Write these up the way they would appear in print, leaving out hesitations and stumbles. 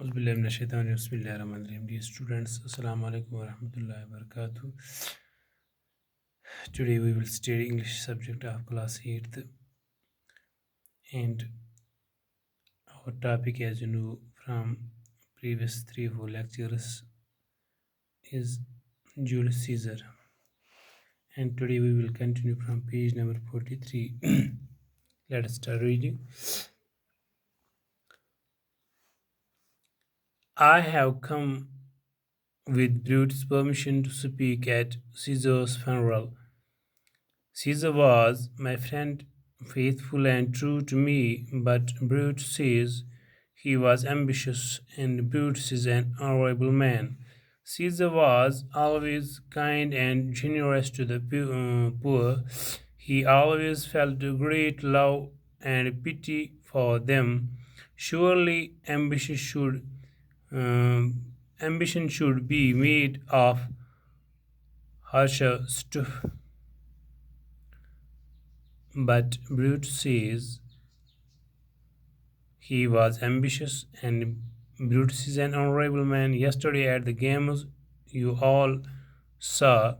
Auzubillahi minash-shaytanir-rajim. Bismillahir-rahmanir-rahim. Dear students, Assalamu alaikum wa rahmatullahi wa barakatuh. Today we will study English subject of class 8th, and our topic, as you know from previous 3-4 lectures, is Julius Caesar. And today we will continue from page number 43. Let us start reading. I have come with Brutus' permission to speak at Caesar's funeral. Caesar was my friend, faithful and true to me, but Brutus says he was ambitious, and Brutus is an honorable man. Caesar was always kind and generous to the poor. He always felt great love and pity for them. Surely ambition should be made of harsher stuff. But Brutus says he was ambitious, and Brutus is an honorable man. Yesterday at the games, you all saw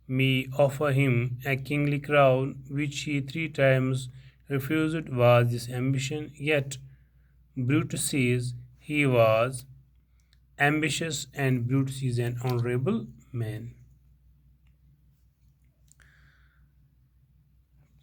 me offer him a kingly crown, which he 3 times refused. Was this ambition? Yet Brutus says he was ambitious, and Brutus is an honorable man.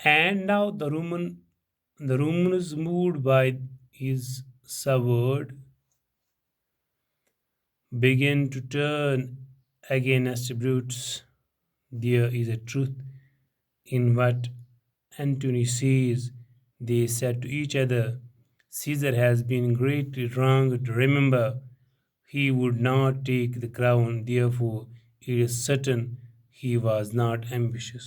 And now the Romans, moved by his sword, began to turn against Brutus. There is a truth in what Antony says. They said to each other, Caesar has been greatly wronged. Remember, he would not take the crown. Therefore, it is certain he was not ambitious.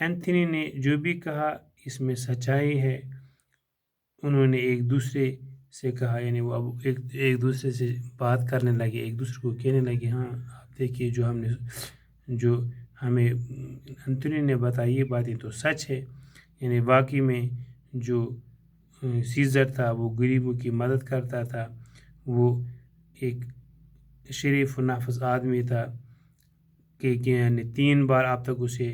Anthony نے جو بھی کہا اس میں سچائی ہے. انہوں نے ایک دوسرے سے کہا، یعنی وہ اب ایک دوسرے سے بات کرنے لگے، ایک دوسرے کو کہنے لگے ہاں آپ دیکھیے جو ہمیں اینتھنی نے بتائی یہ باتیں تو سچ ہے. یعنی واقعی میں جو سیزر تھا وہ غریبوں کی مدد کرتا تھا، وہ ایک شریف و نافذ آدمی تھا کہ یعنی 3 بار اب تک اسے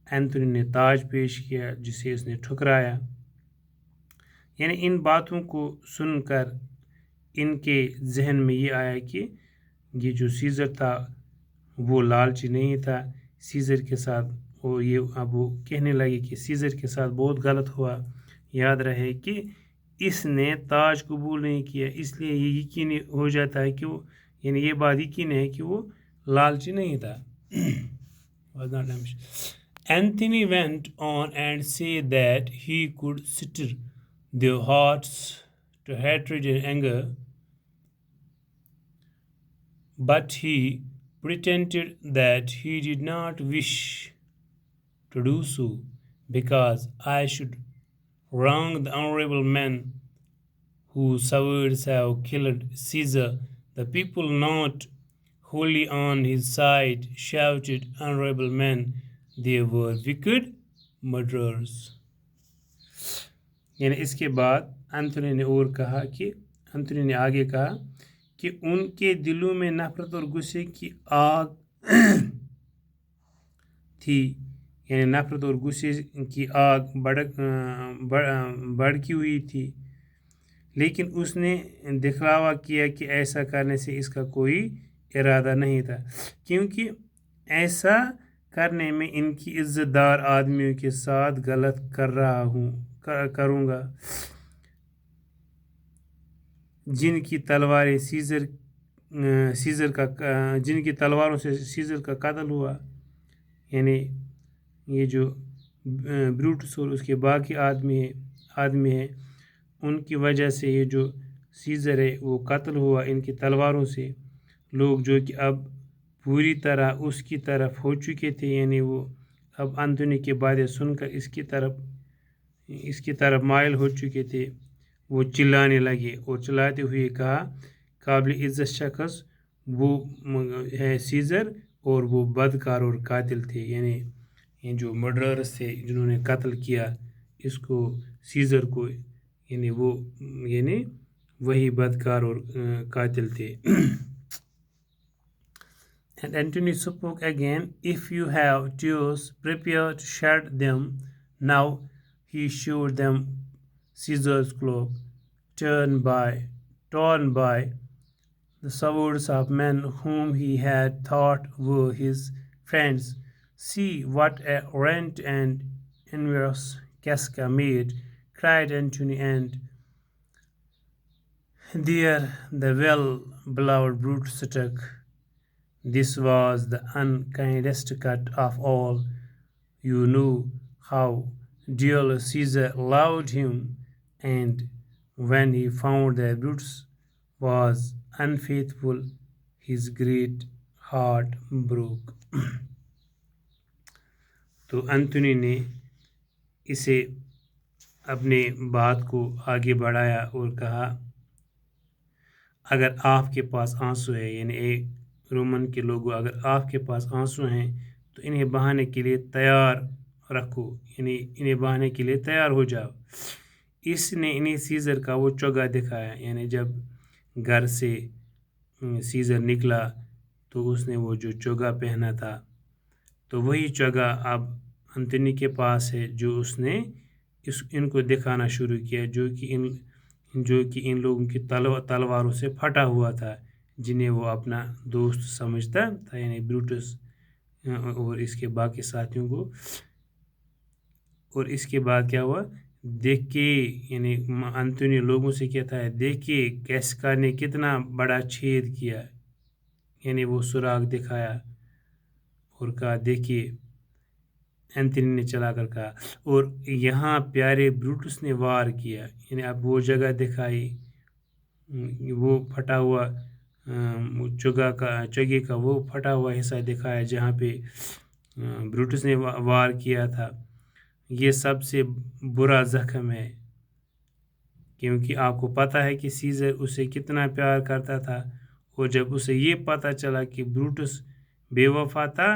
اینتھنی نے تاج پیش کیا جسے اس نے ٹھکرایا. یعنی ان باتوں کو سن کر ان کے ذہن میں یہ آیا کہ یہ جو سیزر تھا وہ لالچی نہیں تھا. سیزر کے ساتھ اب وہ کہنے لگے کہ سیزر کے ساتھ بہت غلط ہوا. یاد رہے کہ اس نے تاج قبول نہیں کیا، اس لیے یہ یقینی ہو جاتا ہے کہ وہ، یعنی یہ بات یقینی ہے کہ وہ لالچی نہیں تھا. Anthony went on and said that he could stir their hearts to hatred and anger, but he pretended that he did not wish to do so, because I should wrong the honorable men whose swords have killed Caesar. The people not wholly on his side shouted, honorable men, they were wicked murderers. یعنی اس کے بعد Anthony نے آگے کہا کہ ان کے دلوں میں نفرت اور غصے کی آگ تھی، یعنی نفرت اور غصے کی آگ بھڑکی ہوئی تھی، لیکن اس نے دکھلاوا کیا کہ ایسا کرنے سے اس کا کوئی ارادہ نہیں تھا، کیونکہ ایسا کرنے میں ان کی عزت دار آدمیوں کے ساتھ غلط کروں گا جن کی تلواروں سے سیزر کا قتل ہوا. یعنی یہ جو بروٹس اور اس کے باقی آدمی ہیں ان کی وجہ سے یہ جو سیزر ہے وہ قتل ہوا ان کی تلواروں سے. لوگ جو کہ اب پوری طرح اس کی طرف ہو چکے تھے، یعنی وہ اب اینتھنی کی باتیں سن کر اس کی طرف مائل ہو چکے تھے، وہ چلانے لگے اور چلاتے ہوئے کہا قابل عزت شخص وہ ہے سیزر اور وہ بدکار اور قاتل تھے. یعنی یہ جو مرڈررز تھے جنہوں نے قتل کیا اس کو سیزر کو، یعنی وہی بدکار اور قاتل تھے. And Antony spoke again, if you have tears, prepare to shed them now. He showed them Caesar's cloak, torn by the swords of men whom he had thought were his friends. See what a rent and envious Casca made, cried Antony, and there the well-beloved brute struck. This was the unkindest cut of all. You knew how dearly Caesar loved him, and when he found that Brutus was unfaithful, his great heart broke. تو Anthony نے اسے اپنے بات کو آگے بڑھایا اور کہا اگر آپ کے پاس آنسو ہے، یعنی رومن کے لوگوں اگر آپ کے پاس آنسو ہیں تو انہیں بہانے کے لیے تیار رکھو، یعنی انہیں بہانے کے لیے تیار ہو جاؤ. اس نے انہیں سیزر کا وہ چوگا دکھایا، یعنی جب گھر سے سیزر نکلا تو اس نے وہ جو چوگا پہنا تھا تو وہی چوگا اب اینتھنی کے پاس ہے جو اس نے ان کو دکھانا شروع کیا، جو کہ ان لوگوں کی تلواروں سے پھٹا ہوا تھا جنہیں وہ اپنا دوست سمجھتا تھا، یعنی بروٹس اور اس کے باقی ساتھیوں کو. اور اس کے بعد کیا ہوا، دیکھیے، یعنی اینتھنی لوگوں سے کہتا ہے دیکھیے کیسکا نے کتنا بڑا چھید کیا، یعنی وہ سراغ دکھایا اور کہا دیکھیے اینتھنی نے چلا کر کہا، اور یہاں پیارے بروٹس نے وار کیا، یعنی اب وہ جگہ دکھائی، وہ پھٹا ہوا چوگے کا وہ پھٹا ہوا حصہ دکھایا جہاں پہ بروٹس نے وار کیا تھا. یہ سب سے برا زخم ہے، کیونکہ آپ کو پتہ ہے کہ سیزر اسے کتنا پیار کرتا تھا، اور جب اسے یہ پتہ چلا کہ بروٹس بے وفا تھا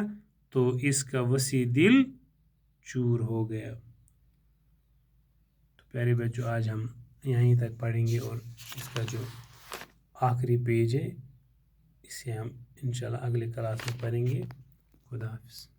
تو اس کا وسیع دل چور ہو گیا۔ تو پیارے بچوں، آج ہم یہیں تک پڑھیں گے، اور اس کا جو آخری پیج ہے اسے ہم انشاءاللہ اگلے کلاس میں پڑھیں گے۔ خدا حافظ۔